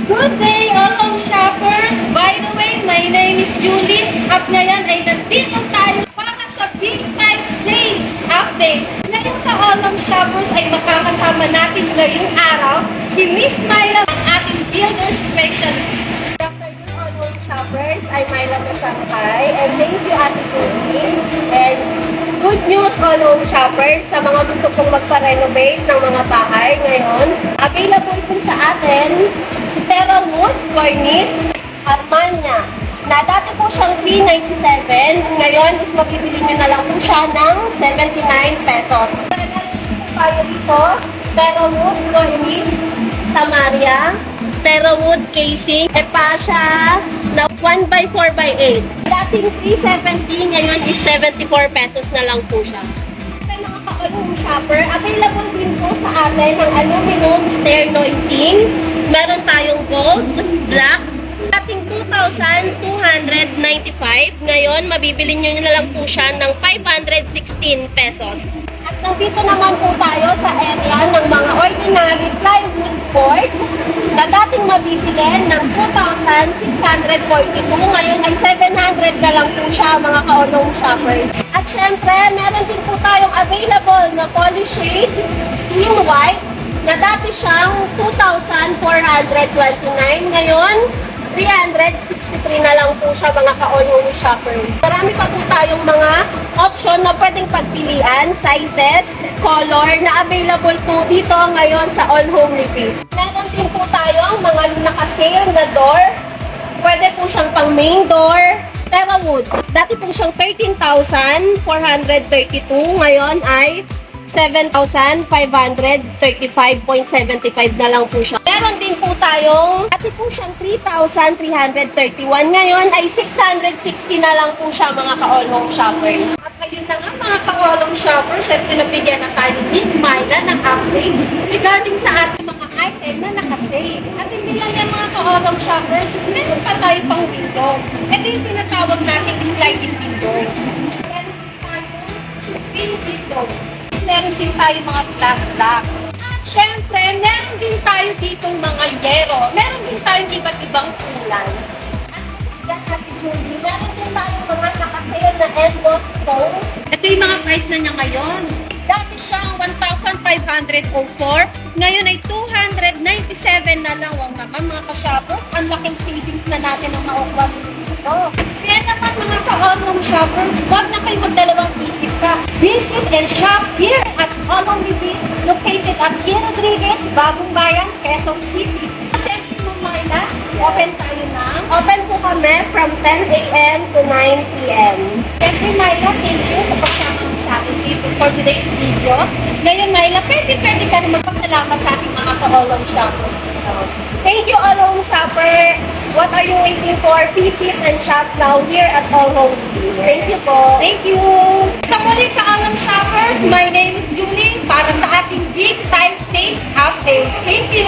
Good day, all home shoppers! By the way, my name is Julie at ngayon ay nandito tayo para sa Big 5 Sale Update. Ngayon ka, all home shoppers, ay makakasama natin ngayong araw si Miss Myla, ang ating builder specialist. Good afternoon, all home shoppers. I'm Myla Masangkay and thank you, Ate Julie. And good news, all home shoppers, sa mga gusto pong magpa-renovate ng mga bahay ngayon. Available po sa atin si Terra Wood Cornice Armania, na dati po siyang 397, ngayon is mabibili nyo na lang po siya ng 79 pesos. Tayo dito, Terra Wood Cornice Samaria, Terra Wood Casing, Epasya na 1x4x8. Dating 370, ngayon is 74 pesos na lang po siya. Mga ka-all-home shopper, available din po sa atin ang aluminum stair noising. Meron tayong gold, black, dating 2,295. Ngayon, mabibili nyo na lang po siya ng 516 pesos. At nandito naman po tayo sa area ng mga ordinary plywood board na dating mabibili ng 2,642. Ngayon ay 700 na lang po siya, mga ka-all-home shoppers. At syempre, meron din po tayong available na polish shade in white na dati siyang 2,429. Ngayon, 363 na lang po siya, mga ka-all-home shoppers. Marami pa po tayong mga option na pwedeng pagpilian, sizes, color na available po dito ngayon sa All Home Living. Meron din po tayong mga naka-sale na door. Pwede po siyang pang main door. Terra Wood, dati po siyang 13,432, ngayon ay 7,535.75 na lang po siya. Meron din po tayong, dati po siyang 3,331, ngayon ay 660 na lang po siya, mga ka-all home shoppers. At ayun na nga, mga ka-all home shoppers, syempre nabigyan na tayo ni Miss Myla ng update regarding sa ating mga item na naka-save. At hindi lang yan, mga ka-all home shoppers, meron pa tayo pang window. Ito yung tinatawag natin sliding window. Meron din tayong spin window. Meron din tayo mga glass block. At syempre, meron din tayo ditong mga yero. Meron din tayong iba't ibang kulay. At Ate Julie, meron din tayong mga nakasale na emboss foam. Ito yung mga price na niya ngayon. Dati siyang 1,504. Ngayon ay 297 na lang. Wow naman, mga ka-shoppers. Ang laking savings na natin ang makukuha dito. Kaya naman, mga ka-all home shoppers, huwag na kayo magdalawang isip ka. Visit and shop here at All Home Living, located at K. Rodriguez, Bagong Bayan, Quezon City. At syempre, Myla, open tayo na. Open po kami from 10 a.m. to 9 p.m. Syempre, Myla, thank you sa pagsama mo sa akin dito for today's video. Ngayon, Myla, pwede ka na magpasalamat sa ating mga ka-all home shoppers. Thank you, All Home Shopper. What are you waiting for? Visit and shop now here at All Home Living. Thank you po. Thank you. Sa muli, ka-All Home Shoppers, my name is Julie para sa ating Big 5 Sale Update. Thank you.